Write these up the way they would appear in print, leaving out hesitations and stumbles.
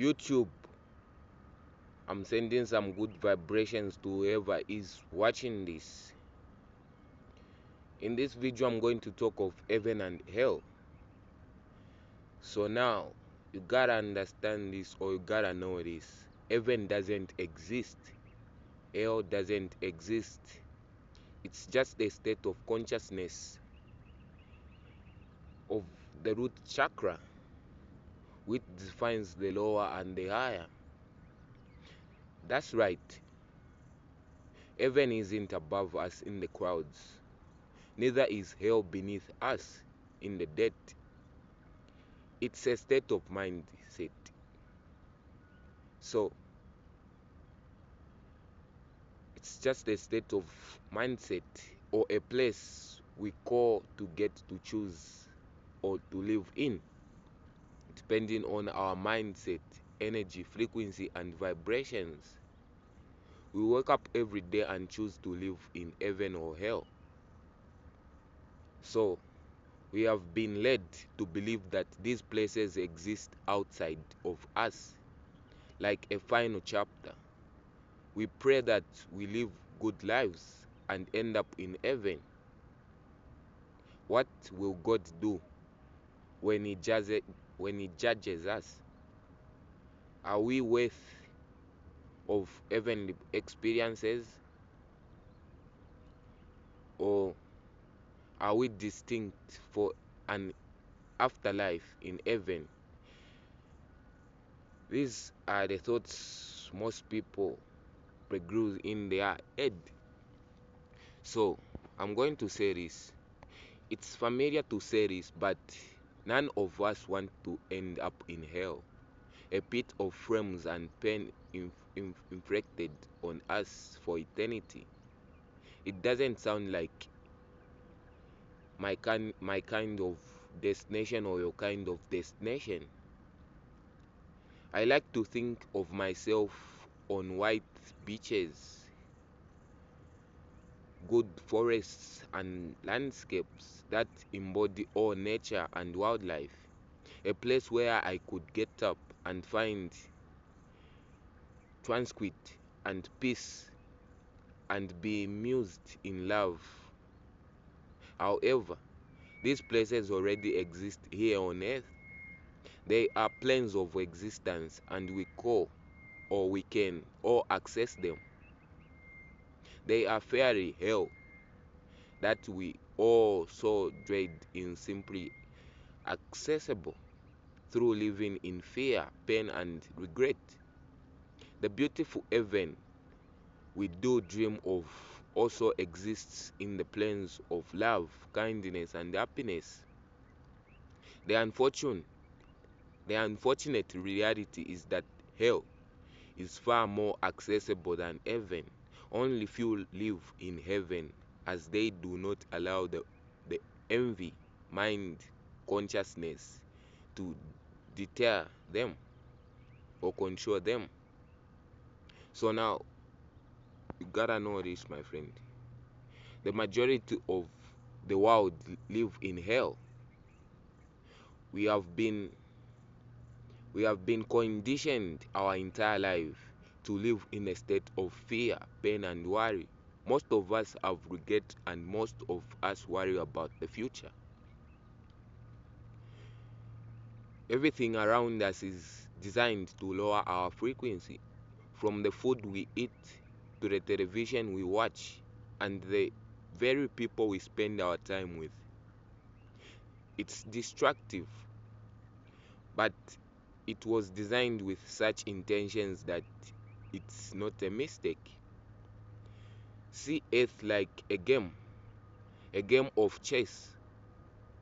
YouTube, I'm sending some good vibrations to whoever is watching this. In this video, I'm going to talk of heaven and hell. So now, you gotta understand this, or you gotta know this. Heaven doesn't exist. Hell doesn't exist. It's just a state of consciousness of the root chakra, which defines the lower and the higher. That's right. Heaven isn't above us in the clouds. Neither is hell beneath us in the dead. It's a state of mindset. So, it's just a state of mindset, or a place we call to get to choose or to live in, depending on our mindset, energy, frequency, and vibrations. We wake up every day and choose to live in heaven or hell. So, we have been led to believe that these places exist outside of us, like a final chapter. We pray that we live good lives and end up in heaven. What will God do when He judges us? Are we worth of heavenly experiences, or are we distinct for an afterlife in heaven? These are the thoughts most people peruse in their head. So, I'm going to say this. It's familiar to say this, but none of us want to end up in hell, a pit of flames and pain inflicted on us for eternity. It doesn't sound like my kind of destination, or your kind of destination. I like to think of myself on white beaches, good forests and landscapes that embody all nature and wildlife. A place where I could get up and find tranquility and peace and be immersed in love. However, these places already exist here on earth. They are planes of existence, and we call, or we can all access them. They are fairy hell that we all so dread in simply accessible through living in fear, pain, and regret. The beautiful heaven we do dream of also exists in the planes of love, kindness, and happiness. The unfortunate, the unfortunate reality is that hell is far more accessible than heaven. Only few live in heaven, as they do not allow the envy, mind, consciousness to deter them or control them. So now, you gotta know this, my friend. The majority of the world live in hell. We have been conditioned our entire life to live in a state of fear, pain, and worry. Most of us have regret, and most of us worry about the future. Everything around us is designed to lower our frequency, from the food we eat to the television we watch and the very people we spend our time with. It's destructive, but it was designed with such intentions that it's not a mistake. See Earth like a game of chess,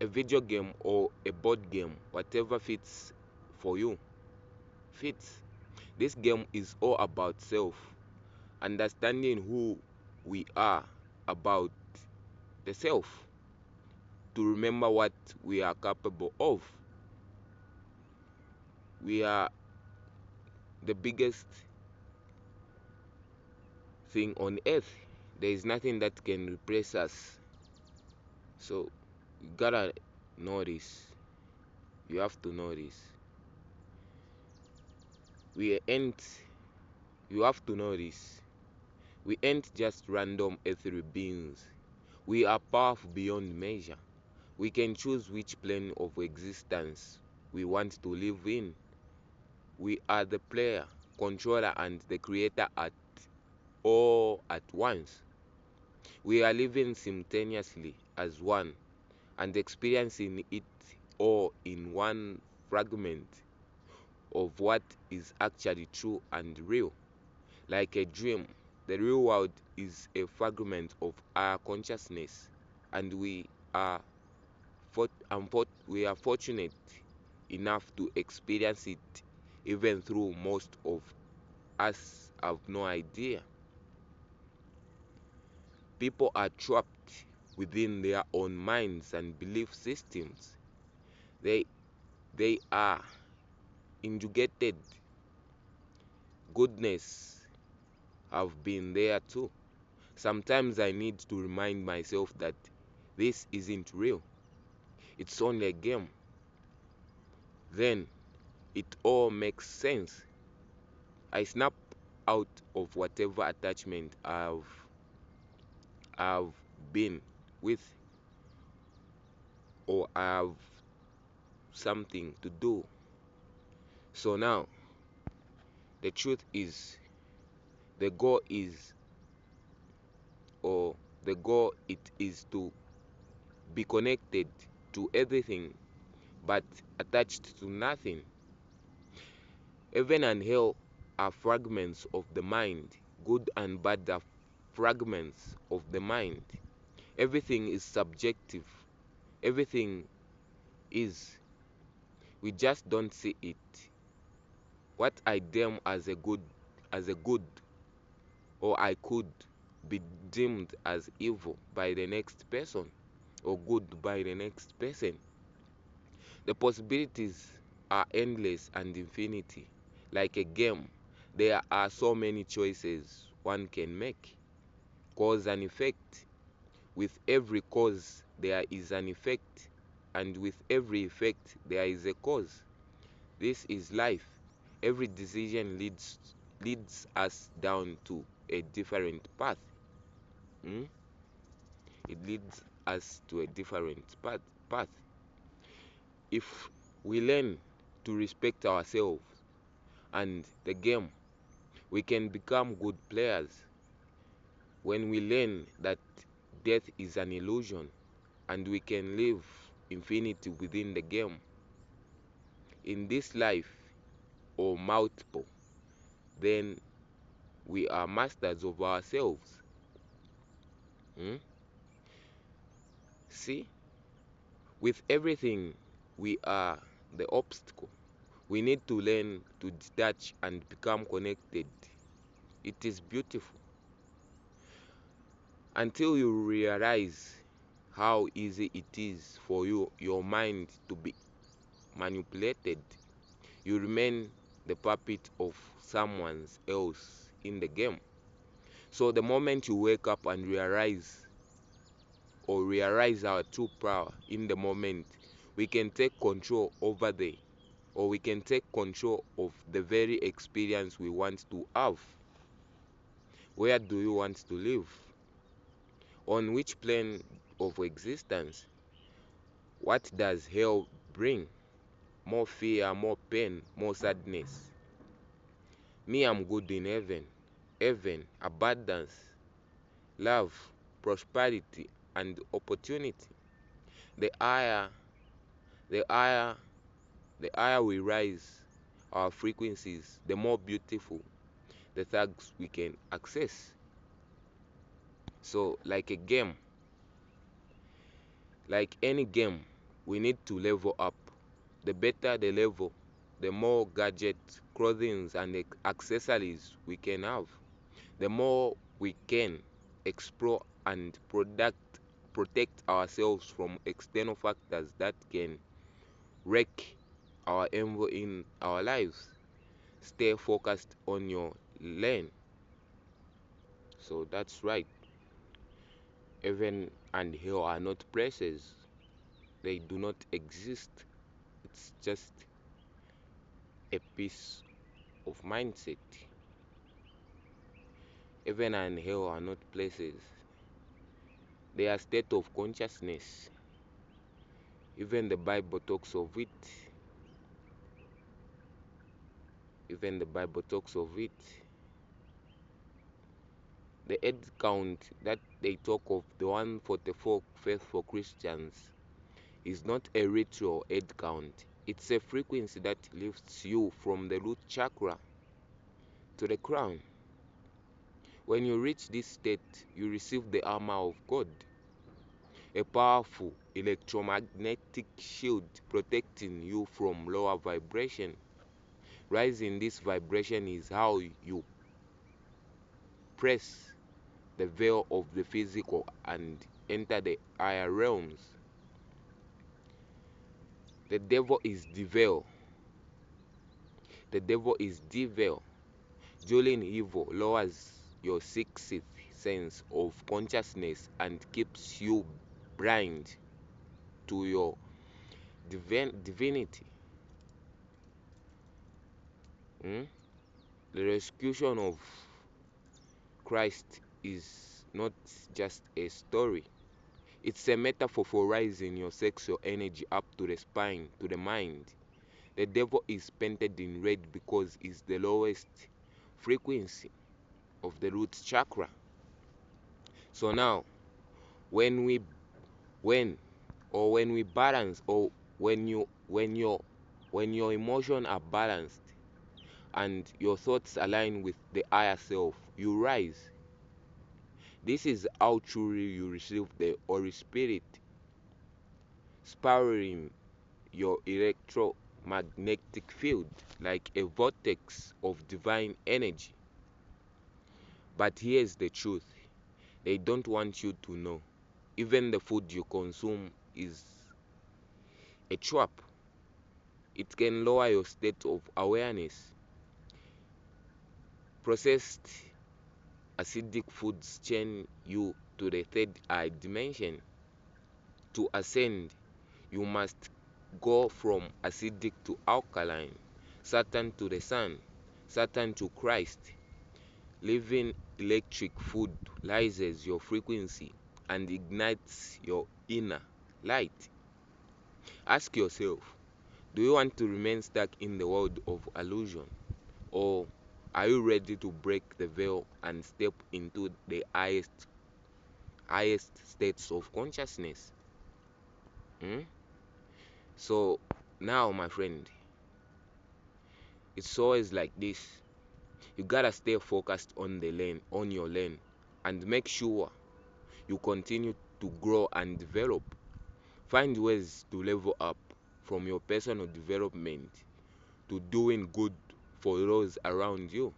a video game, or a board game. Whatever fits for you fits. This game is all about self, understanding who we are about the self, to remember what we are capable of. We are the biggest thing on earth. There is nothing that can replace us. So you gotta know this. You have to know this. We ain't, you have to know this. We ain't just random ethereal beings. We are powerful beyond measure. We can choose which plane of existence we want to live in. We are the player, controller, and the creator at all at once. We are living simultaneously as one and experiencing it all in one fragment of what is actually true and real. Like a dream, the real world is a fragment of our consciousness, and are we are fortunate enough to experience it, even though most of us have no idea. People are trapped within their own minds and belief systems. They they are indulged. Goodness have been there too. Sometimes I need to remind myself that this isn't real. It's only a game. Then it all makes sense. I snap out of whatever attachment I've been with, or have something to do. So now the truth is, the goal is or the goal it is to be connected to everything but attached to nothing. Heaven and hell are fragments of the mind. Good and bad are fragments of the mind. Everything is subjective. Everything is. We just don't see it. What I deem as a good, or I could be deemed as evil by the next person, or good by the next person. The possibilities are endless and infinity. Like a game, there are so many choices one can make. Cause and effect. With every cause, there is an effect, and with every effect, there is a cause. This is life. Every decision leads us down to a different path. Hmm? It leads us to a different path. If we learn to respect ourselves and the game, we can become good players. When we learn that death is an illusion and we can live infinity within the game, in this life or multiple, then we are masters of ourselves. Hmm? See, with everything, we are the obstacle. We need to learn to detach and become connected. It is beautiful. Until you realize how easy it is for your mind to be manipulated, you remain the puppet of someone else in the game. So the moment you wake up and realize our true power in the moment, we can take control over we can take control of the very experience we want to have. Where do you want to live? On which plane of existence? What does hell bring? More fear, more pain, more sadness. Me, I'm good in heaven. Heaven, abundance, love, prosperity, and opportunity. The higher, the higher, the higher we rise our frequencies, the more beautiful the thugs we can access. So, like any game, we need to level up. The better the level, the more gadgets, clothing, and accessories we can have, the more we can explore and protect ourselves from external factors that can wreak our envy in our lives. Stay focused on your lane. So that's right. Heaven and hell are not places. They do not exist. It's just a piece of mindset. Heaven and hell are not places, they are state of consciousness. Even the Bible talks of it. Even the Bible talks of it. The head count that they talk of, the 144 faithful Christians, is not a ritual head count. It's a frequency that lifts you from the root chakra to the crown. When you reach this state, you receive the armor of God, a powerful electromagnetic shield protecting you from lower vibration. Rising this vibration is how you press the veil of the physical and enter the higher realms. The devil is the veil. The devil is the veil. Dueling evil lowers your sixth sense of consciousness and keeps you blind to your divinity. Hmm? The resurrection of Christ is not just a story. It's a metaphor for rising your sexual energy up to the spine, to the mind. The devil is painted in red because it's the lowest frequency of the root chakra. So now, when we when when we balance, or when your emotions are balanced and your thoughts align with the higher self, you rise. This is how truly you receive the Holy Spirit, spiraling your electromagnetic field like a vortex of divine energy. But here's the truth, they don't want you to know. Even the food you consume is a trap. It can lower your state of awareness. Processed acidic foods chain you to the third eye dimension. To ascend, you must go from acidic to alkaline, Saturn to the sun, Saturn to Christ. Living electric food raises your frequency and ignites your inner light. Ask yourself, do you want to remain stuck in the world of illusion? Or are you ready to break the veil and step into the highest states of consciousness? Hmm? So now, my friend, it's always like this. You gotta stay focused on the lane, on your lane, and make sure you continue to grow and develop. Find ways to level up from your personal development to doing good for those around you.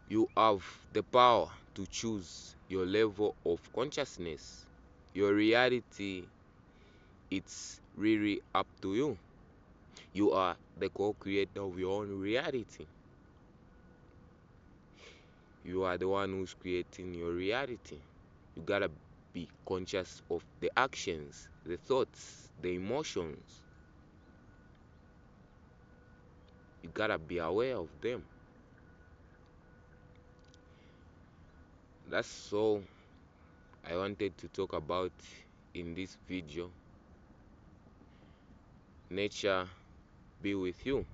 You have the power to choose your level of consciousness. Your reality, it's really up to you. You are the co-creator of your own reality. You are the one who's creating your reality. You gotta be conscious of the actions, the thoughts, the emotions. You gotta be aware of them. That's all I wanted to talk about in this video. Nature be with you.